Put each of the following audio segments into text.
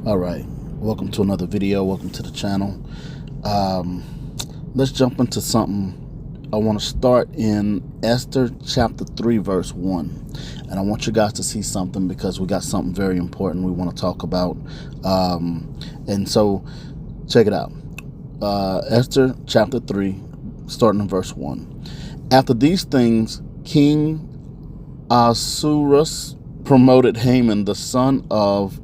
All right, welcome to another video. Welcome to the channel. Let's jump into something. I want to start in Esther chapter 3 verse 1, and I want you guys to see something because we got something very important we want to talk about. And so check it out. Esther chapter 3 starting in verse 1. After these things, King Ahasuerus promoted Haman the son of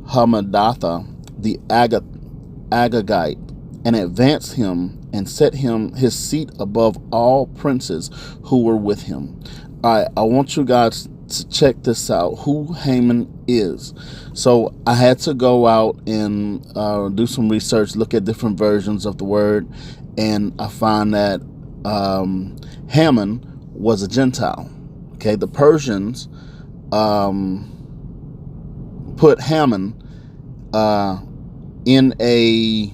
Hammedatha the Agagite, and advanced him and set him his seat above all princes who were with him. All right, I want you guys to check this out, who Haman is. So I had to go out and do some research, look at different versions of the word, and I find that Haman was a Gentile. Okay, the Persians put Haman in a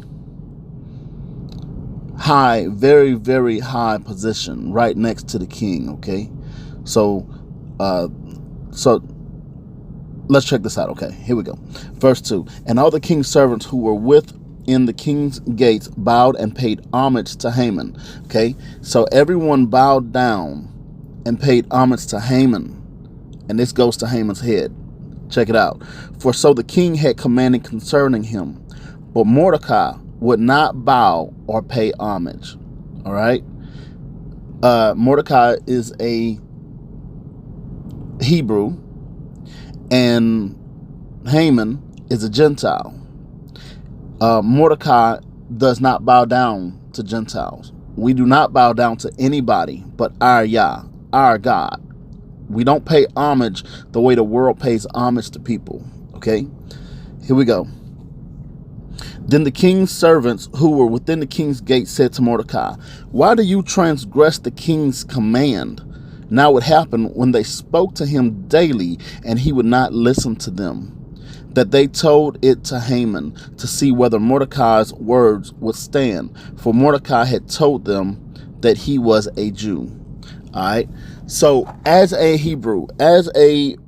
high, very, very high position, right next to the king. Okay, so let's check this out. Okay, here we go. Verse 2. And all the king's servants who were within the king's gates bowed and paid homage to Haman. Okay, so everyone bowed down and paid homage to Haman, and this goes to Haman's head. Check it out. For so the king had commanded concerning him, but Mordecai would not bow or pay homage. All right. Mordecai is a Hebrew, and Haman is a Gentile. Mordecai does not bow down to Gentiles. We do not bow down to anybody but our Yah, our God. We don't pay homage the way the world pays homage to people. Okay, here we go. Then the king's servants who were within the king's gate said to Mordecai, why do you transgress the king's command? Now it happened when they spoke to him daily and he would not listen to them, that they told it to Haman to see whether Mordecai's words would stand, for Mordecai had told them that he was a Jew. All right. So as a Hebrew, as a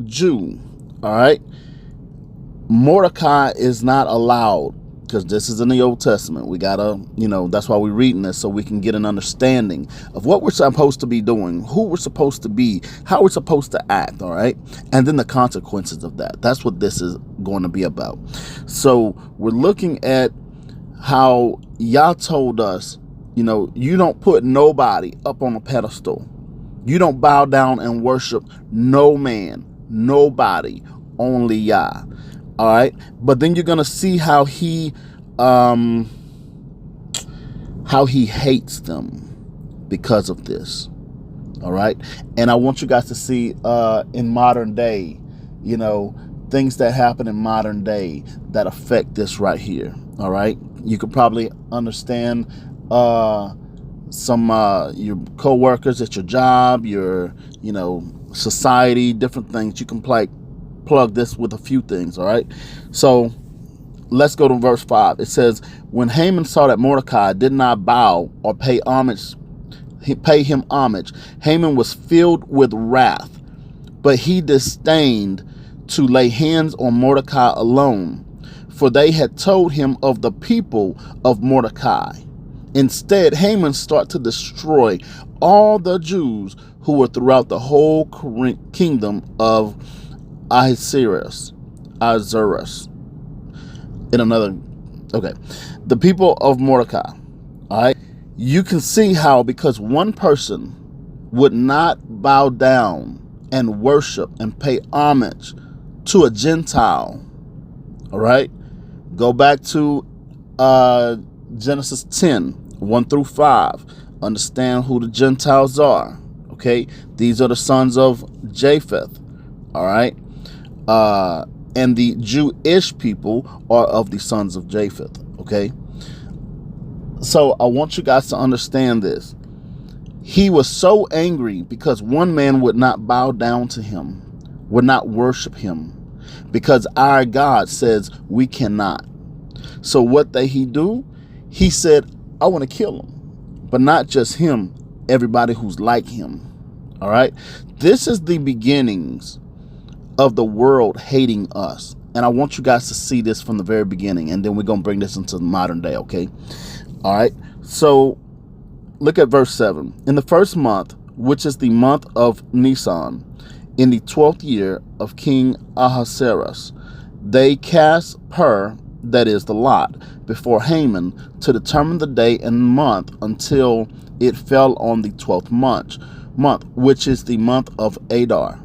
Jew, all right, Mordecai is not allowed, because this is in the Old Testament. We gotta, that's why we're reading this, so we can get an understanding of what we're supposed to be doing, who we're supposed to be, how we're supposed to act, all right? And then the consequences of that. That's what this is going to be about. So we're looking at how Yah told us, you don't put nobody up on a pedestal. You don't bow down and worship no man, nobody, only Yah. All right. But then you're going to see how he hates them because of this. All right. And I want you guys to see in modern day, things that happen in modern day that affect this right here. All right. You could probably understand some your co-workers at your job, your society, different things. You can plug this with a few things. All right, so let's go to verse 5. It says, when Haman saw that Mordecai did not bow or pay him homage, Haman was filled with wrath, but he disdained to lay hands on Mordecai alone, for they had told him of the people of Mordecai. Instead, Haman started to destroy all the Jews who were throughout the whole kingdom of Ahasuerus. The people of Mordecai. All right. You can see how, because one person would not bow down and worship and pay homage to a Gentile. All right. Go back to Genesis 10. 1 through 5. Understand who the Gentiles are. Okay, these are the sons of Japheth. All right, and the Jewish people are of the sons of Japheth. Okay, so I want you guys to understand this. He was so angry because one man would not bow down to him, would not worship him, because our God says we cannot. So what did he do? He said, I want to kill him, but not just him, everybody who's like him. All right. This is the beginnings of the world hating us. And I want you guys to see this from the very beginning, and then we're going to bring this into the modern day, okay? All right. So look at verse 7. In the first month, which is the month of Nisan, in the 12th year of King Ahasuerus, they cast that is the lot, before Haman to determine the day and month until it fell on the 12th month, which is the month of Adar.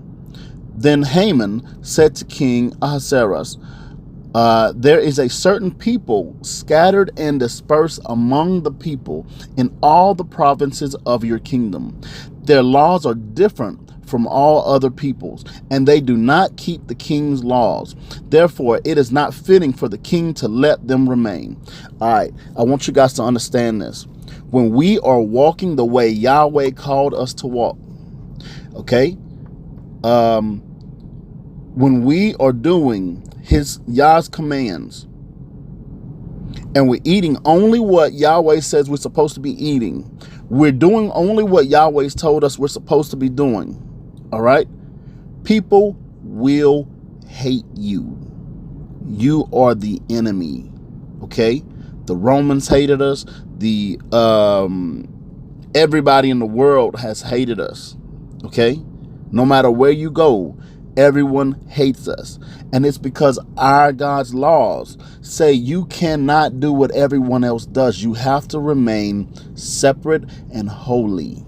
Then Haman said to King Ahasuerus, there is a certain people scattered and dispersed among the people in all the provinces of your kingdom. Their laws are different from all other peoples, and they do not keep the king's laws. Therefore, it is not fitting for the king to let them remain. All right, I want you guys to understand this. When we are walking the way Yahweh called us to walk, okay? When we are doing Yah's commands, and we're eating only what Yahweh says we're supposed to be eating, we're doing only what Yahweh's told us we're supposed to be doing, all right? People will hate you. You are the enemy, okay? The Romans hated us. Everybody in the world has hated us, okay? No matter where you go, everyone hates us. And it's because our God's laws say you cannot do what everyone else does. You have to remain separate and holy.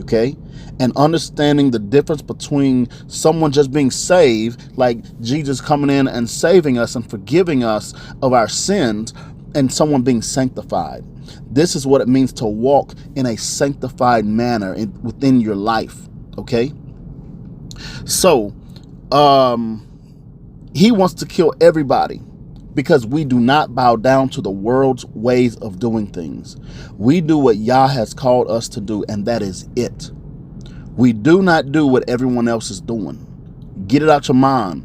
Okay? And understanding the difference between someone just being saved, like Jesus coming in and saving us and forgiving us of our sins, and someone being sanctified. This is what it means to walk in a sanctified manner within your life. Okay? So, he wants to kill everybody because we do not bow down to the world's ways of doing things. We do what Yah has called us to do, and that is it. We do not do what everyone else is doing. Get it out your mind.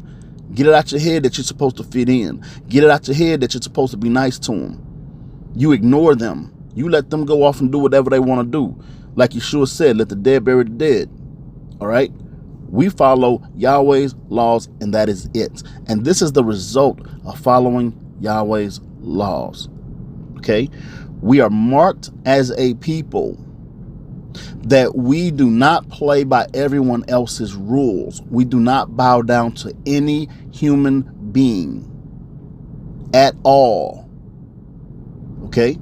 Get it out your head that you're supposed to fit in. Get it out your head that you're supposed to be nice to them. You ignore them. You let them go off and do whatever they want to do. Like Yeshua said, let the dead bury the dead. All right? We follow Yahweh's laws, and that is it. And this is the result of following Yahweh's laws. Okay? We are marked as a people that we do not play by everyone else's rules. We do not bow down to any human being at all. Okay?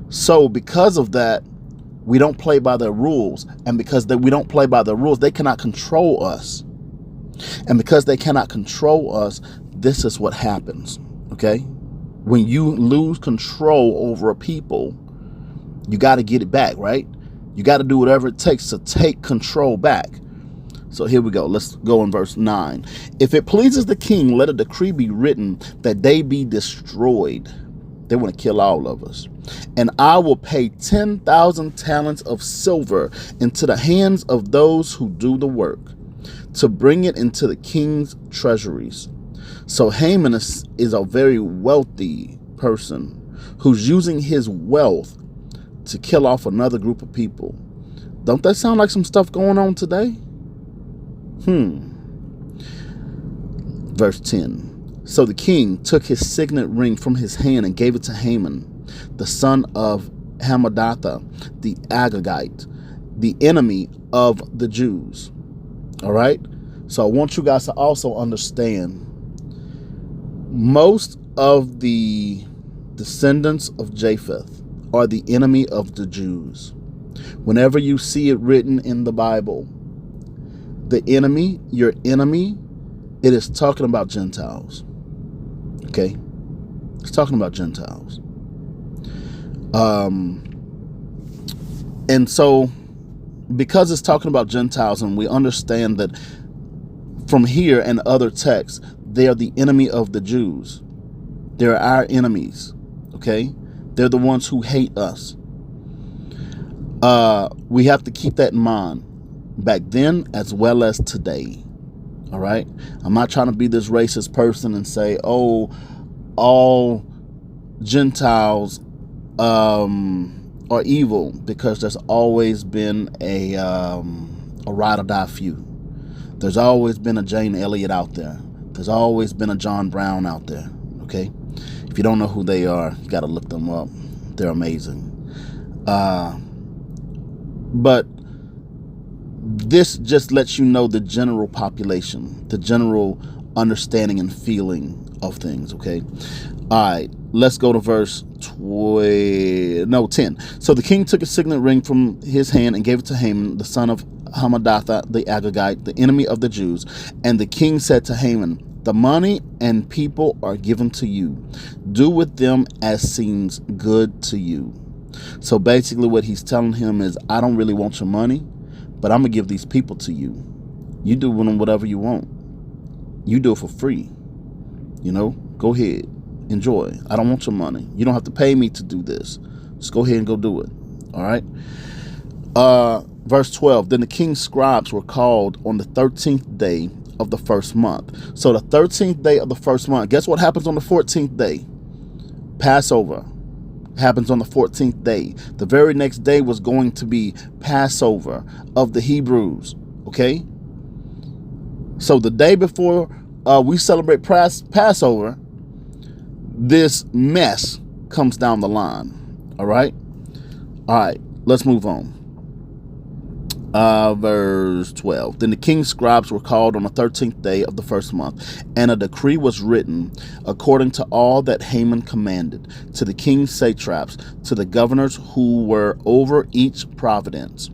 So because of that, we don't play by their rules. And because we don't play by their rules, they cannot control us. And because they cannot control us, this is what happens. Okay? When you lose control over a people, you got to get it back, right? You got to do whatever it takes to take control back. So here we go. Let's go in verse 9. If it pleases the king, let a decree be written that they be destroyed. They want to kill all of us. And I will pay 10,000 talents of silver into the hands of those who do the work, to bring it into the king's treasuries. So Haman is a very wealthy person who's using his wealth to kill off another group of people. Don't that sound like some stuff going on today? Verse 10. So the king took his signet ring from his hand and gave it to Haman, the son of Hammedatha, the Agagite, the enemy of the Jews. All right? So I want you guys to also understand, most of the descendants of Japheth are the enemy of the Jews. Whenever you see it written in the Bible, the enemy, your enemy, it is talking about Gentiles. Okay? It's talking about Gentiles. And so, because it's talking about Gentiles, and we understand that from here and other texts, they are the enemy of the Jews. They're our enemies. Okay? They're the ones who hate us. We have to keep that in mind, back then as well as today. All right? I'm not trying to be this racist person and say, oh, all Gentiles are evil, because there's always been a ride or die few. There's always been a Jane Elliott out there. There's always been a John Brown out there, okay? If you don't know who they are, you got to look them up. They're amazing. But this just lets you know the general population, the general understanding and feeling of things, okay? All right, let's go to verse 10. So the king took a signet ring from his hand and gave it to Haman, the son of Hammedatha the Agagite, the enemy of the Jews. And the king said to Haman, the money and people are given to you. Do with them as seems good to you. So basically what he's telling him is, I don't really want your money, but I'm going to give these people to you. You do with them whatever you want. You do it for free. You know, go ahead. Enjoy. I don't want your money. You don't have to pay me to do this. Just go ahead and go do it. All right. Verse 12. Then the king's scribes were called on the 13th day of the first month. So the 13th day of the first month. Guess what happens on the 14th day? Passover happens on the 14th day. The very next day was going to be Passover of the Hebrews. Okay. So the day before we celebrate Passover, this mess comes down the line. All right. Let's move on. Verse 12. Then the king's scribes were called on the 13th day of the first month, and a decree was written according to all that Haman commanded, to the king's satraps, to the governors who were over each province,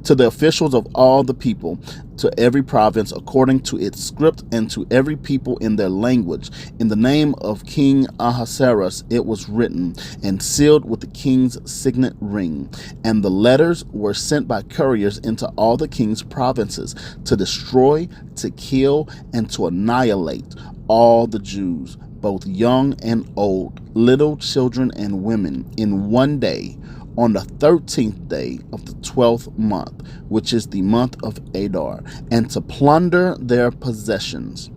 to the officials of all the people, to every province according to its script, and to every people in their language. In the name of King Ahasuerus it was written and sealed with the king's signet ring. And the letters were sent by couriers into all the king's provinces to destroy, to kill, and to annihilate all the Jews, both young and old, little children and women, in one day, on the 13th day of the 12th month, which is the month of Adar, and to plunder their possessions.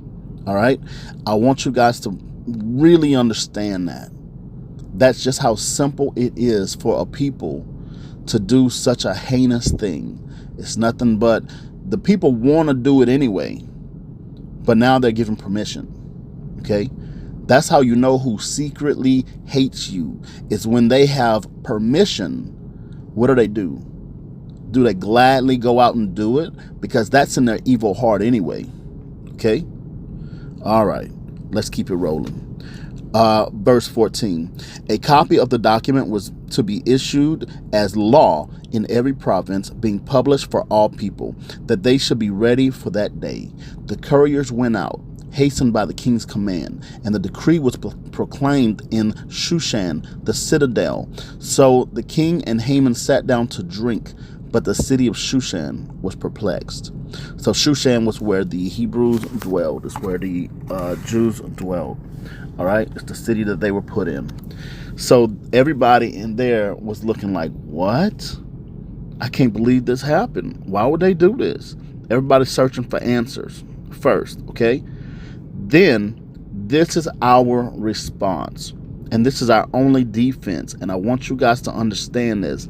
All right. I want you guys to really understand that. That's just how simple it is for a people to do such a heinous thing. It's nothing but the people want to do it anyway, but now they're given permission. Okay. That's how you know who secretly hates you, is when they have permission. What do? Do they gladly go out and do it? Because that's in their evil heart anyway. Okay? All right. Let's keep it rolling. Verse 14. A copy of the document was to be issued as law in every province, being published for all people, that they should be ready for that day. The couriers went out, hastened by the king's command, and the decree was proclaimed in Shushan, the citadel. So the king and Haman sat down to drink, but the city of Shushan was perplexed. So Shushan was where the Hebrews dwelled. It's where the Jews dwelled. All right, it's the city that they were put in. So everybody in there was looking like, what? I can't believe this happened. Why would they do this? Everybody's searching for answers first, okay? Then this is our response, and this is our only defense, and I want you guys to understand this.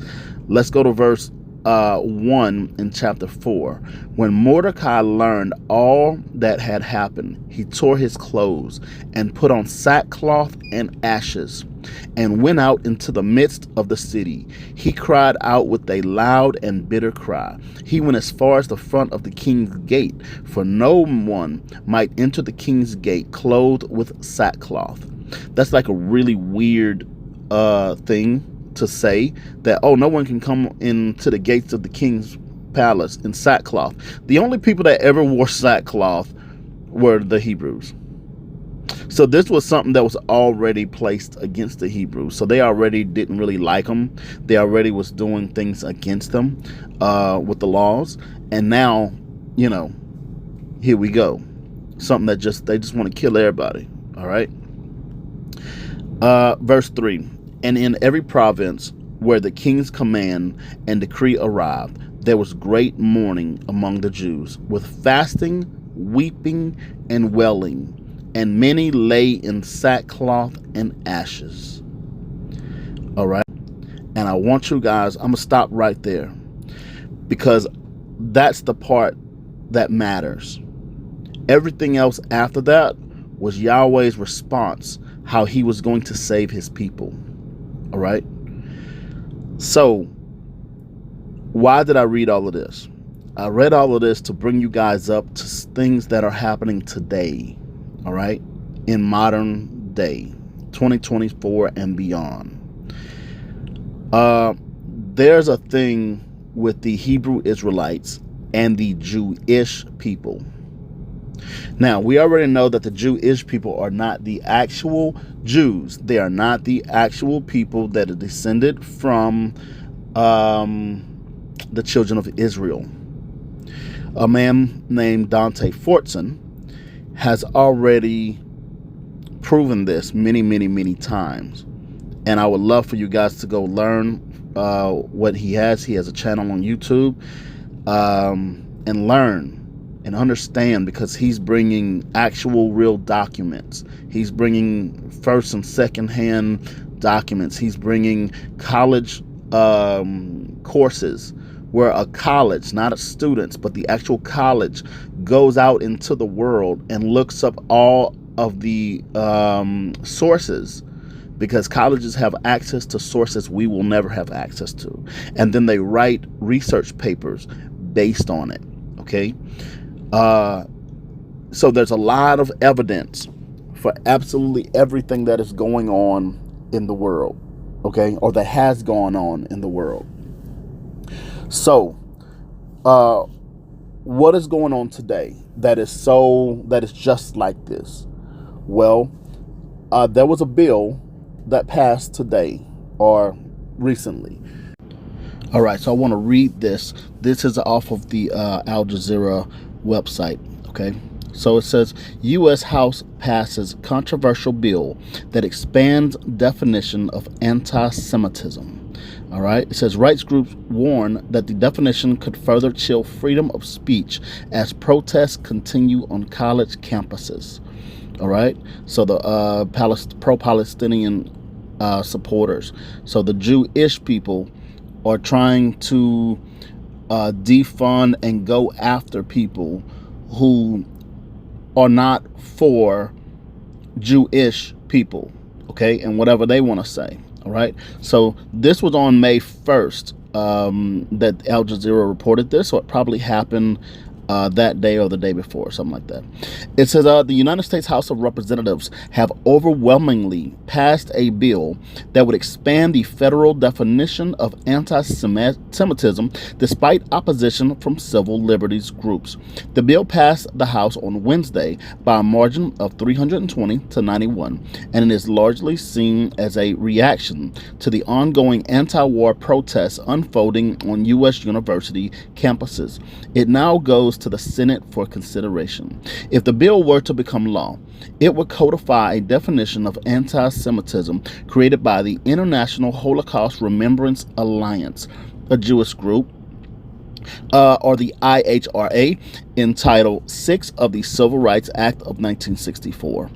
Let's go to verse 1 in chapter 4. When Mordecai learned all that had happened, he tore his clothes and put on sackcloth and ashes and went out into the midst of the city. He cried out with a loud and bitter cry. He went as far as the front of the king's gate, for no one might enter the king's gate clothed with sackcloth. That's like a really weird thing to say, that, oh, no one can come into the gates of the king's palace in sackcloth. The only people that ever wore sackcloth were the Hebrews. So this was something that was already placed against the Hebrews. So they already didn't really like them. They already was doing things against them with the laws. And now, you know, here we go. Something that they just want to kill everybody. All right. Verse 3. And in every province where the king's command and decree arrived, there was great mourning among the Jews, with fasting, weeping, and wailing, and many lay in sackcloth and ashes. All right. And I want you guys, I'm going to stop right there, because that's the part that matters. Everything else after that was Yahweh's response, how he was going to save his people. All right. So why did I read all of this? I read all of this to bring you guys up to things that are happening today. All right. In modern day, 2024 and beyond. There's a thing with the Hebrew Israelites and the Jewish people. Now, we already know that the Jewish people are not the actual Jews. They are not the actual people that are descended from the children of Israel. A man named Dante Fortson has already proven this many, many, many times. And I would love for you guys to go learn what he has. He has a channel on YouTube, and learn and understand, because he's bringing actual real documents. He's bringing first and second hand documents. He's bringing college courses where a college, not a students, but the actual college goes out into the world and looks up all of the sources, because colleges have access to sources we will never have access to. And then they write research papers based on it. Okay. So there's a lot of evidence for absolutely everything that is going on in the world. Okay. Or that has gone on in the world. So, what is going on today that is just like this? Well, there was a bill that passed today or recently. All right, so I want to read this. This is off of the Al Jazeera website. Okay, so it says U.S. House passes controversial bill that expands definition of anti-Semitism. All right, it says rights groups warn that the definition could further chill freedom of speech as protests continue on college campuses. All right, so the pro-Palestinian supporters, so the Jewish people, are trying to defund and go after people who are not for Jewish people, okay, and whatever they want to say. All right, so this was on May 1st that Al Jazeera reported this, so it probably happened that day or the day before, something like that. It says the United States House of Representatives have overwhelmingly passed a bill that would expand the federal definition of anti-Semitism despite opposition from civil liberties groups. The bill passed the House on Wednesday by a margin of 320 to 91, and it is largely seen as a reaction to the ongoing anti-war protests unfolding on U.S. university campuses. It now goes to the Senate for consideration. If the bill were to become law, it would codify a definition of anti-Semitism created by the International Holocaust Remembrance Alliance, a Jewish group, or the IHRA, in Title VI of the Civil Rights Act of 1964.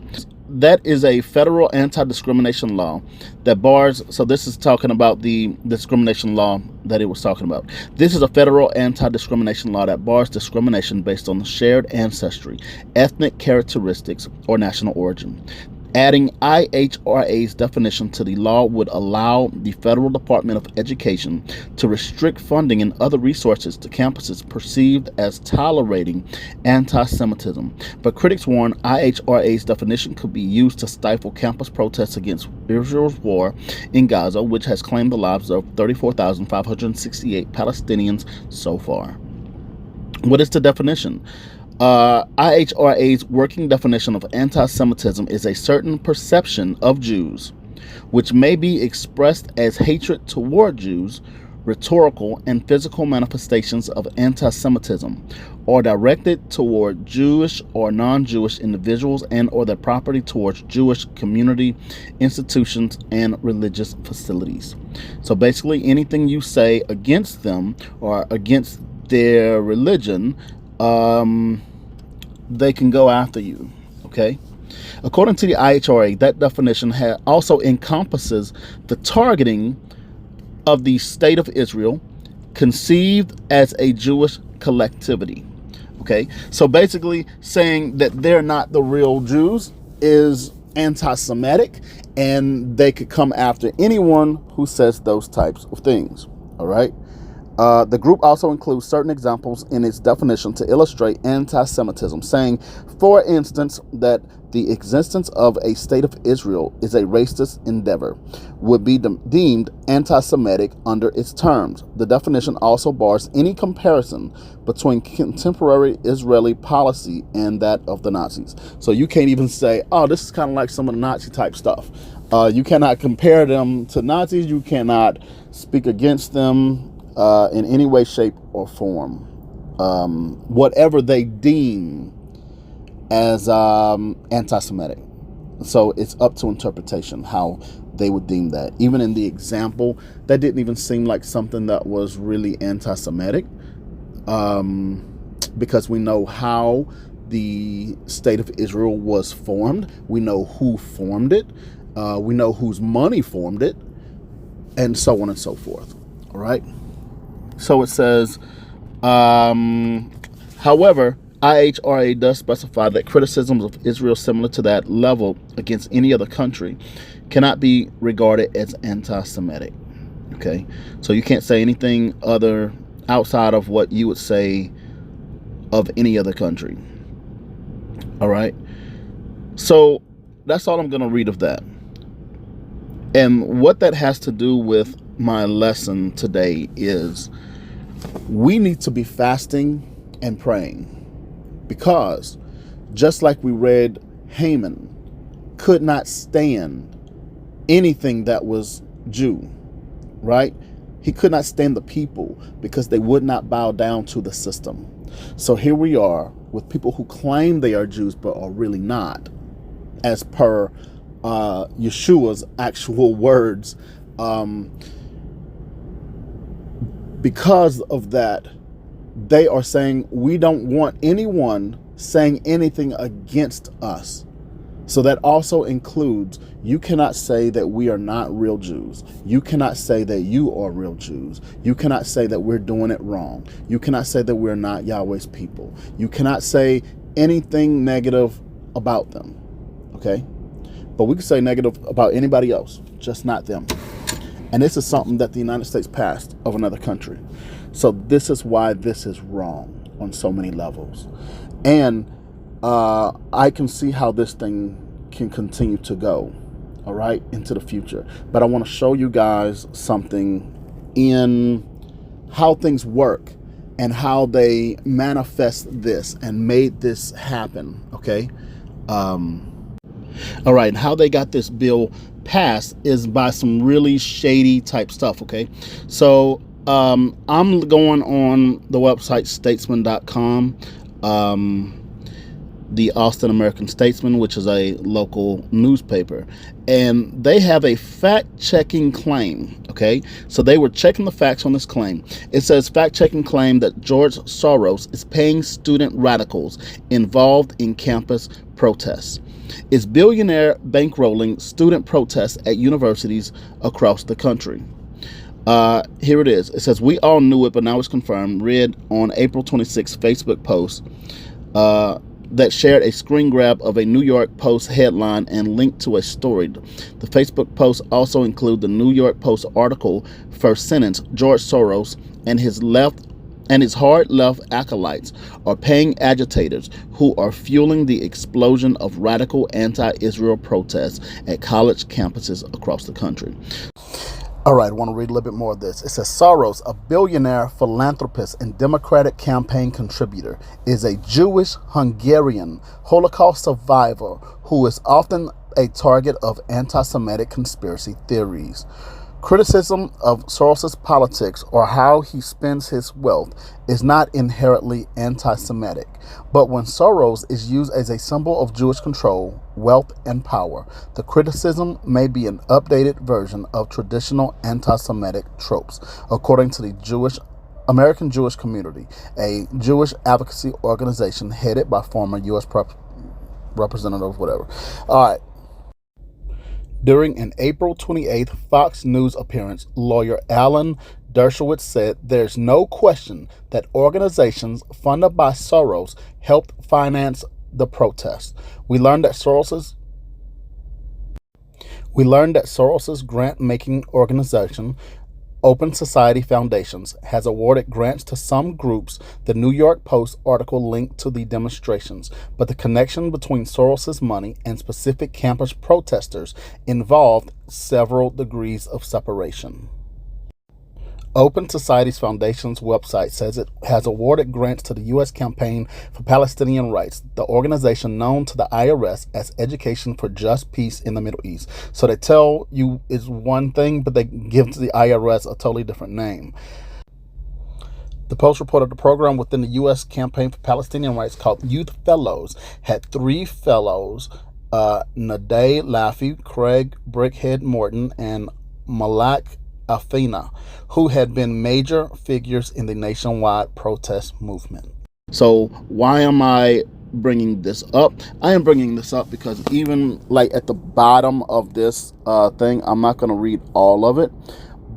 That is a federal anti-discrimination law that bars, so this is talking about the discrimination law that it was talking about. This is a federal anti-discrimination law that bars discrimination based on shared ancestry, ethnic characteristics, or national origin. Adding IHRA's definition to the law would allow the Federal Department of Education to restrict funding and other resources to campuses perceived as tolerating anti-Semitism. But critics warn IHRA's definition could be used to stifle campus protests against Israel's war in Gaza, which has claimed the lives of 34,568 Palestinians so far. What is the definition? IHRA's working definition of anti-Semitism is a certain perception of Jews, which may be expressed as hatred toward Jews, rhetorical and physical manifestations of anti-Semitism, or directed toward Jewish or non-Jewish individuals and or their property towards Jewish community, institutions, and religious facilities. So basically anything you say against them or against their religion, they can go after you, okay? According to the IHRA, that definition also encompasses the targeting of the state of Israel, conceived as a Jewish collectivity, Okay, so basically saying that they're not the real Jews is anti-Semitic, and they could come after anyone who says those types of things. All right. The group also includes certain examples in its definition to illustrate anti-Semitism, saying, for instance, that the existence of a state of Israel is a racist endeavor, would be deemed anti-Semitic under its terms. The definition also bars any comparison between contemporary Israeli policy and that of the Nazis. So you can't even say, oh, this is kind of like some of the Nazi type stuff. You cannot compare them to Nazis. You cannot speak against them in any way, shape, or form. Whatever they deem as anti-Semitic. So it's up to interpretation how they would deem that. Even in the example, that didn't even seem like something that was really anti-Semitic, because we know how the state of Israel was formed. We know who formed it. We know whose money formed it, and so on and so forth. All right. So it says, however, IHRA does specify that criticisms of Israel similar to that level against any other country cannot be regarded as anti-Semitic. Okay, so you can't say anything other outside of what you would say of any other country. All right, so that's all I'm going to read of that. And what that has to do with my lesson today is we need to be fasting and praying, because just like we read, Haman could not stand anything that was Jew, right? He could not stand the people because they would not bow down to the system. So here we are with people who claim they are Jews but are really not, as per Yeshua's actual words. Because of that, they are saying we don't want anyone saying anything against us. So that also includes, you cannot say that we are not real Jews. You cannot say that you are real Jews. You cannot say that we're doing it wrong. You cannot say that we're not Yahweh's people. You cannot say anything negative about them. Okay? But we can say negative about anybody else, just not them. And this is something that the United States passed of another country. So this is why this is wrong on so many levels. And I can see how this thing can continue to go, all right, into the future. But I want to show you guys something in how things work and how they manifest this and made this happen, okay? All right, how they got this bill passed is by some really shady type stuff, okay? So I'm going on the website statesman.com, the Austin American Statesman, which is a local newspaper, and they have a fact-checking claim, okay? So they were checking the facts on this claim. It says, fact-checking claim that George Soros is paying student radicals involved in campus protests. Is billionaire bankrolling student protests at universities across the country. Here it is. It says, we all knew it, but now it's confirmed. Read on April 26th Facebook post that shared a screen grab of a New York Post headline and linked to a story. The Facebook post also included the New York Post article, first sentence, George Soros and his hard left acolytes are paying agitators who are fueling the explosion of radical anti-Israel protests at college campuses across the country. All right, I want to read a little bit more of this. It says, Soros, a billionaire philanthropist and Democratic campaign contributor, is a Jewish Hungarian Holocaust survivor who is often a target of anti-Semitic conspiracy theories. Criticism of Soros's politics or how he spends his wealth is not inherently anti-Semitic, but when Soros is used as a symbol of Jewish control, wealth, and power, the criticism may be an updated version of traditional anti-Semitic tropes, according to the American Jewish Community, a Jewish advocacy organization headed by former U.S. representative, whatever. All right. During an April 28th Fox News appearance, lawyer Alan Dershowitz said there's no question that organizations funded by Soros helped finance the protests. We learned that Soros's grant-making organization, Open Society Foundations, has awarded grants to some groups. The New York Post article linked to the demonstrations, but the connection between Soros's money and specific campus protesters involved several degrees of separation. Open Society's Foundation's website says it has awarded grants to the U.S. Campaign for Palestinian Rights, the organization known to the IRS as Education for Just Peace in the Middle East. So they tell you it's one thing, but they give to the IRS a totally different name. The Post reported the program within the U.S. Campaign for Palestinian Rights, called Youth Fellows, had 3 fellows, Naday Laffey, Craig Brickhead Morton, and Malak Afina, who had been major figures in the nationwide protest movement. So why am I bringing this up? I am bringing this up because even like at the bottom of this thing, I'm not going to read all of it,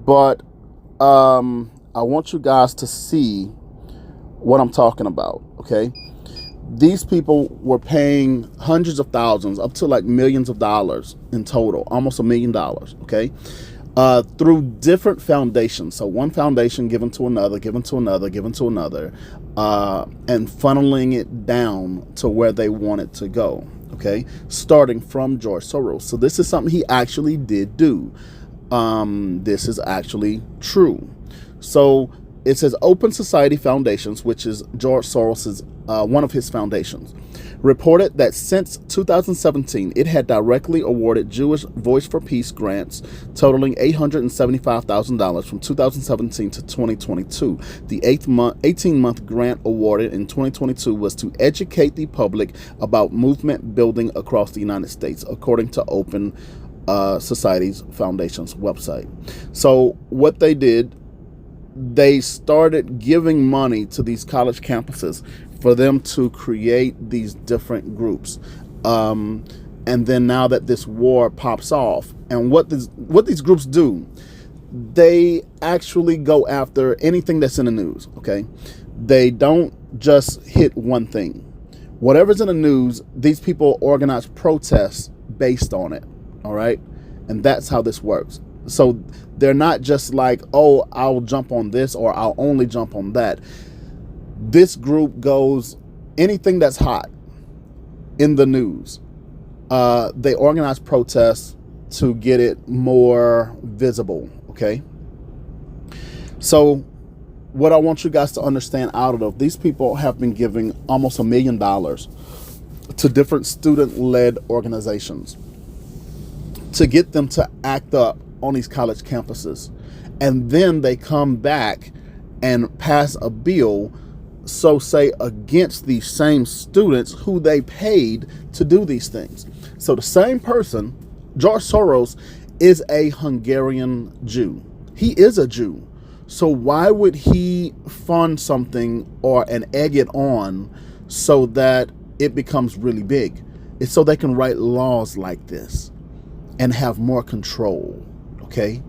but I want you guys to see what I'm talking about, okay? These people were paying hundreds of thousands, up to like millions of dollars in total, almost $1 million, okay? Through different foundations. So one foundation given to another, given to another, given to another, and funneling it down to where they want it to go, okay? Starting from George Soros. So this is something he actually did do. This is actually true. So it says Open Society Foundations, which is George Soros's, one of his foundations, reported that since 2017, it had directly awarded Jewish Voice for Peace grants totaling $875,000 from 2017 to 2022. The 18-month grant awarded in 2022 was to educate the public about movement building across the United States, according to Open Society's Foundation's website. So what they did, they started giving money to these college campuses for them to create these different groups. And then now that this war pops off, and what these groups do, they actually go after anything that's in the news, okay? They don't just hit one thing. Whatever's in the news, these people organize protests based on it, all right? And that's how this works. So they're not just like, oh, I'll jump on this or I'll only jump on that. This group goes anything that's hot in the news. They organize protests to get it more visible, okay? So what I want you guys to understand out of these people have been giving almost $1 million to different student-led organizations to get them to act up on these college campuses. And then they come back and pass a bill, so say, against these same students who they paid to do these things. So the same person, George Soros, is a Hungarian Jew. He is a Jew. So why would he fund something and egg it on so that it becomes really big? It's so they can write laws like this and have more control. Okay,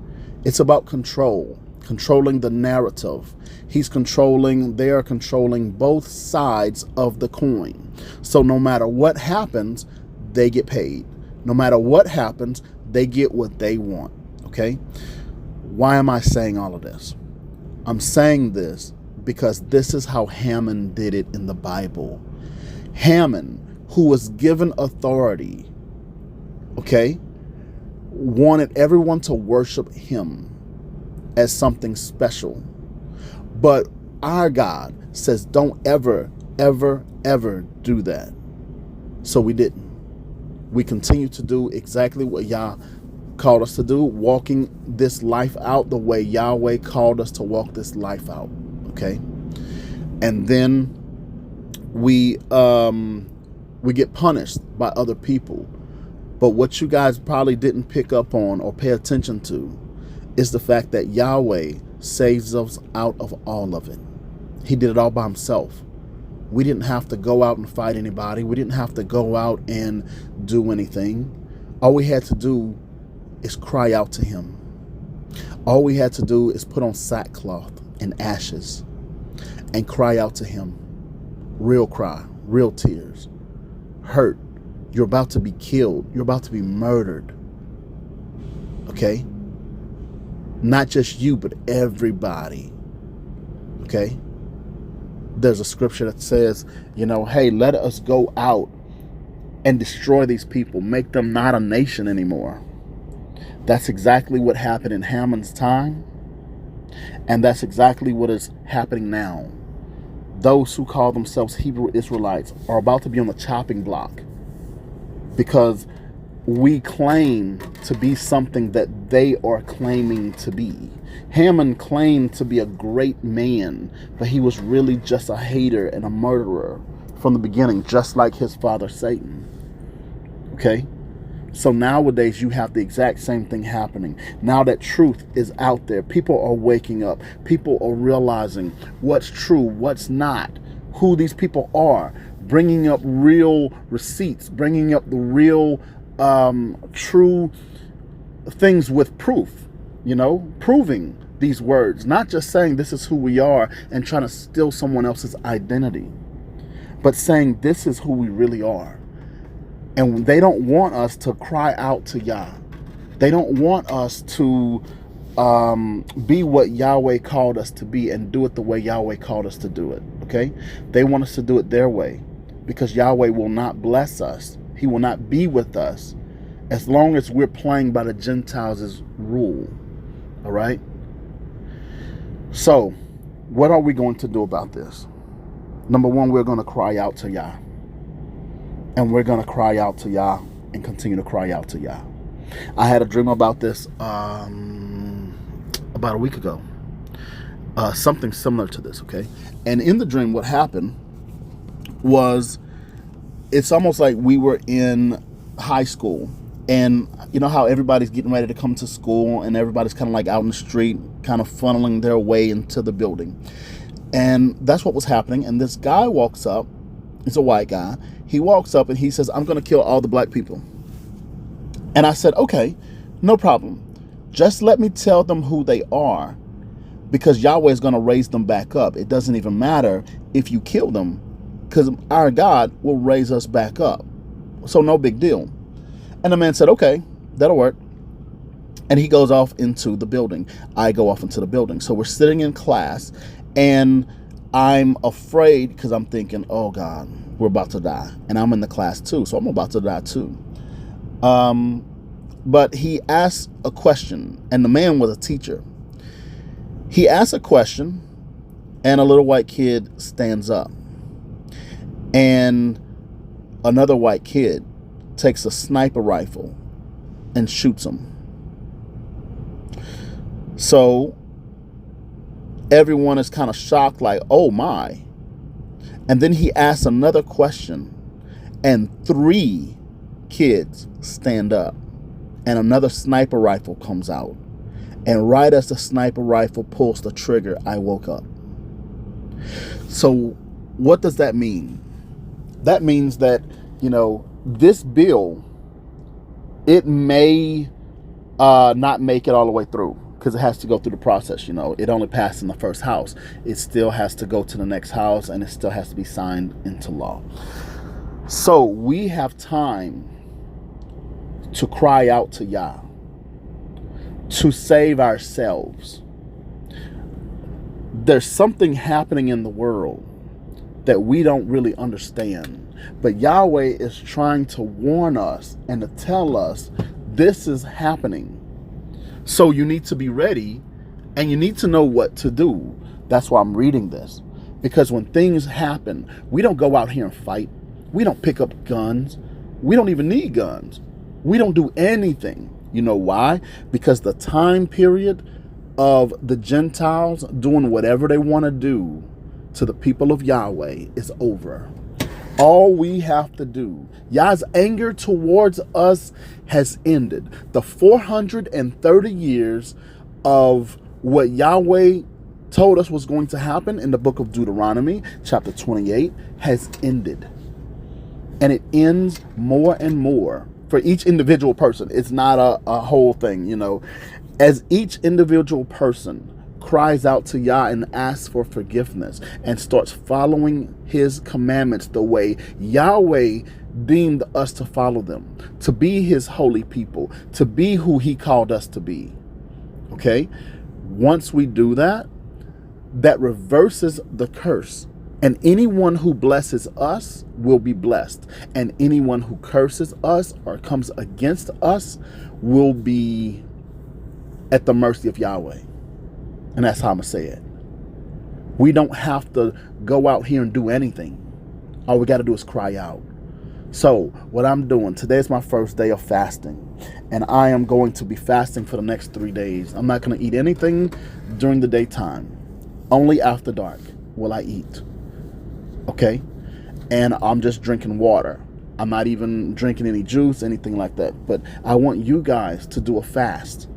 it's about controlling the narrative. They are controlling both sides of the coin. So no matter what happens, they get paid. No matter what happens, they get what they want. Okay, why am I saying all of this? I'm saying this because this is how Haman did it in the Bible. Haman, who was given authority, okay, wanted everyone to worship him as something special. But our God says, don't ever, ever, ever do that. So we didn't. We continue to do exactly what Yah called us to do, walking this life out the way Yahweh called us to walk this life out. Okay? And then we get punished by other people. But what you guys probably didn't pick up on or pay attention to is the fact that Yahweh saves us out of all of it. He did it all by himself. We didn't have to go out and fight anybody. We didn't have to go out and do anything. All we had to do is cry out to him. All we had to do is put on sackcloth and ashes and cry out to him. Real cry, real tears, hurt. You're about to be killed. You're about to be murdered. Okay? Not just you, but everybody. Okay? There's a scripture that says, hey, let us go out and destroy these people. Make them not a nation anymore. That's exactly what happened in Haman's time. And that's exactly what is happening now. Those who call themselves Hebrew Israelites are about to be on the chopping block because we claim to be something that they are claiming to be. Haman claimed to be a great man, but he was really just a hater and a murderer from the beginning, just like his father Satan. Okay? So nowadays you have the exact same thing happening. Now that truth is out there, people are waking up. People are realizing what's true, what's not, who these people are, bringing up real receipts, bringing up the real true things with proof, proving these words, not just saying this is who we are and trying to steal someone else's identity, but saying this is who we really are. And they don't want us to cry out to Yah. They don't want us to be what Yahweh called us to be and do it the way Yahweh called us to do it. Okay? They want us to do it their way because Yahweh will not bless us. He will not be with us as long as we're playing by the Gentiles' rule. All right? So, what are we going to do about this? Number one, we're going to cry out to Yah. And we're going to cry out to Yah and continue to cry out to Yah. I had a dream about this about a week ago. Something similar to this, okay? And in the dream, what happened was it's almost like we were in high school. And you know how everybody's getting ready to come to school and everybody's kind of like out in the street, kind of funneling their way into the building. And that's what was happening. And this guy walks up. He's a white guy. He walks up and he says, I'm going to kill all the black people. And I said, okay, no problem. Just let me tell them who they are because Yahweh is going to raise them back up. It doesn't even matter if you kill them because our God will raise us back up. So no big deal. And the man said, okay, that'll work. And he goes off into the building. I go off into the building. So we're sitting in class and I'm afraid because I'm thinking, oh God, we're about to die. And I'm in the class too. So I'm about to die too. But he asked a question and the man was a teacher. He asked a question and a little white kid stands up. And another white kid takes a sniper rifle and shoots him. So everyone is kind of shocked, like, oh my. And then he asks another question and 3 kids stand up and another sniper rifle comes out. And right as the sniper rifle pulls the trigger, I woke up. So what does that mean? That means that, this bill, it may not make it all the way through because it has to go through the process. It only passed in the first house. It still has to go to the next house and it still has to be signed into law. So we have time to cry out to Yah, to save ourselves. There's something happening in the world that we don't really understand. But Yahweh is trying to warn us and to tell us this is happening. So you need to be ready and you need to know what to do. That's why I'm reading this. Because when things happen, we don't go out here and fight. We don't pick up guns. We don't even need guns. We don't do anything. You know why? Because the time period of the Gentiles doing whatever they want to do to the people of Yahweh is over. All we have to do, Yah's anger towards us has ended. The 430 years of what Yahweh told us was going to happen in the book of Deuteronomy, chapter 28, has ended. And it ends more and more for each individual person. It's not a whole thing, As each individual person cries out to Yah and asks for forgiveness and starts following his commandments the way Yahweh deemed us to follow them, to be his holy people, to be who he called us to be. Okay? Once we do that, that reverses the curse. And anyone who blesses us will be blessed. And anyone who curses us or comes against us will be at the mercy of Yahweh. And that's how I'm going to say it. We don't have to go out here and do anything. All we got to do is cry out. So what I'm doing, today is my first day of fasting. And I am going to be fasting for the next 3 days. I'm not going to eat anything during the daytime. Only after dark will I eat. Okay? And I'm just drinking water. I'm not even drinking any juice, anything like that. But I want you guys to do a fast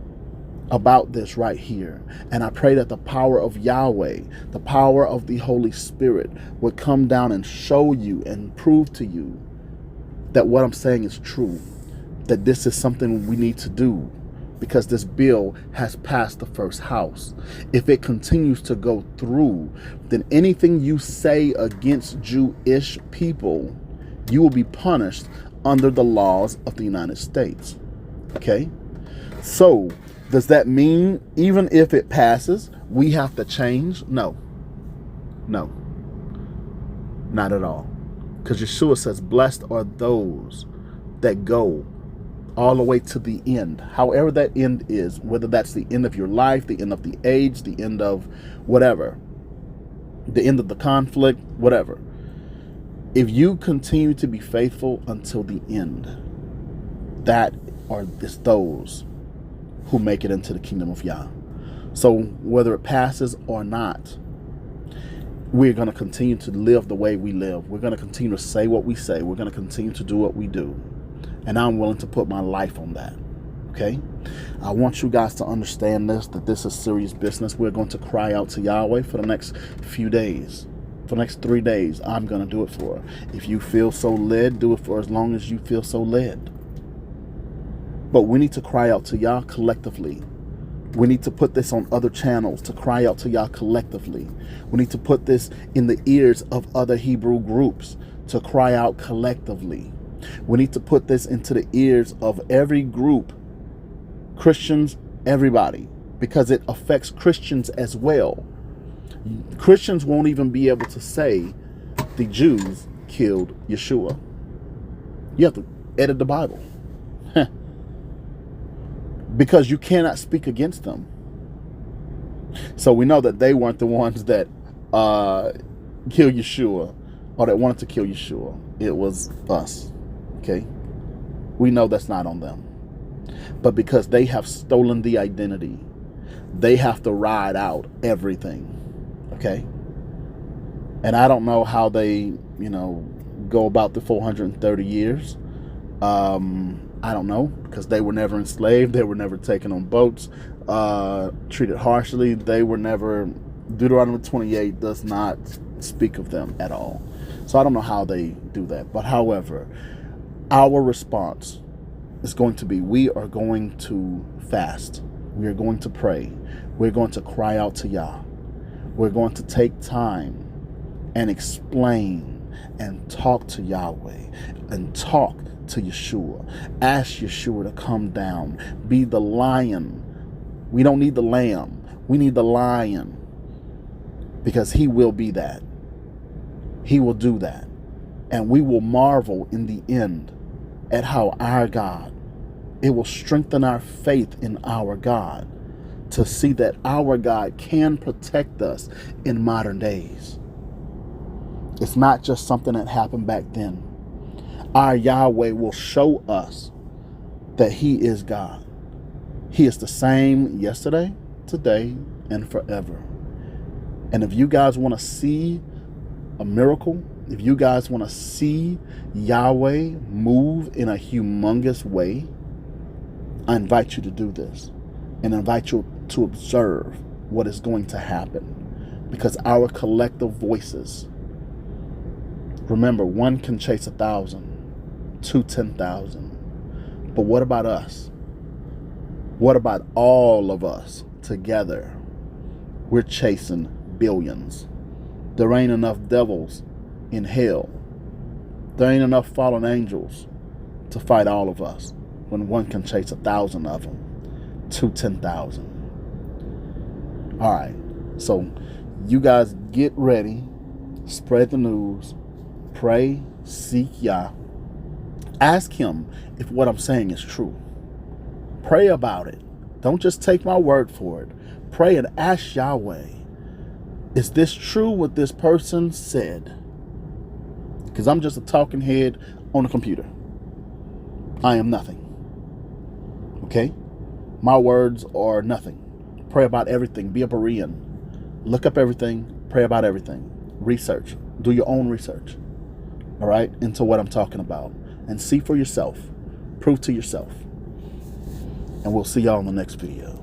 about this right here. And I pray that the power of Yahweh, the power of the Holy Spirit would come down and show you and prove to you that what I'm saying is true, that this is something we need to do, because this bill has passed the first house. If it continues to go through, then anything you say against Jewish people, you will be punished under the laws of the United States. Okay? So, does that mean even if it passes, we have to change? No. No. Not at all. Because Yeshua says, blessed are those that go all the way to the end. However that end is, whether that's the end of your life, the end of the age, the end of whatever, the end of the conflict, whatever. If you continue to be faithful until the end, that is those who make it into the kingdom of Yah. So whether it passes or not, we're going to continue to live the way we live. We're going to continue to say what we say. We're going to continue to do what we do. And I'm willing to put my life on that. Okay? I want you guys to understand this, that this is serious business. We're going to cry out to Yahweh for the next few days. For the next 3 days, I'm going to do it for her. If you feel so led, do it for as long as you feel so led. But we need to cry out to Yah collectively. We need to put this on other channels to cry out to Yah collectively. We need to put this in the ears of other Hebrew groups to cry out collectively. We need to put this into the ears of every group, Christians, everybody, because it affects Christians as well. Christians won't even be able to say the Jews killed Yeshua. You have to edit the Bible. Because you cannot speak against them. So we know that they weren't the ones that killed Yeshua, or that wanted to kill Yeshua. It was us. Okay? We know that's not on them. But because they have stolen the identity, they have to ride out everything. Okay? And I don't know how they, go about the 430 years. I don't know, because they were never enslaved. They were never taken on boats, treated harshly. They were never, Deuteronomy 28 does not speak of them at all. So I don't know how they do that. But however, our response is going to be, we are going to fast. We are going to pray. We're going to cry out to Yah. We're going to take time and explain and talk to Yahweh and talk to Yeshua. Ask Yeshua to come down. Be the lion. We don't need the lamb. We need the lion. Because he will be that. He will do that. And we will marvel in the end at how our God, it will strengthen our faith in our God to see that our God can protect us in modern days. It's not just something that happened back then. Our Yahweh will show us that he is God. He is the same yesterday, today, and forever. And if you guys want to see a miracle, if you guys want to see Yahweh move in a humongous way, I invite you to do this and invite you to observe what is going to happen, because our collective voices, remember, one can chase 1,000, 2 10,000. But what about us? What about all of us together? We're chasing billions. There ain't enough devils in hell. There ain't enough fallen angels to fight all of us when one can chase 1,000 of them to 10,000. All right. So you guys get ready. Spread the news. Pray. Seek Yah. Ask him if what I'm saying is true. Pray about it. Don't just take my word for it. Pray and ask Yahweh, is this true what this person said? Because I'm just a talking head on a computer. I am nothing. Okay? My words are nothing. Pray about everything. Be a Berean. Look up everything. Pray about everything. Research. Do your own research. All right? Into what I'm talking about. And see for yourself. Prove to yourself. And we'll see y'all in the next video.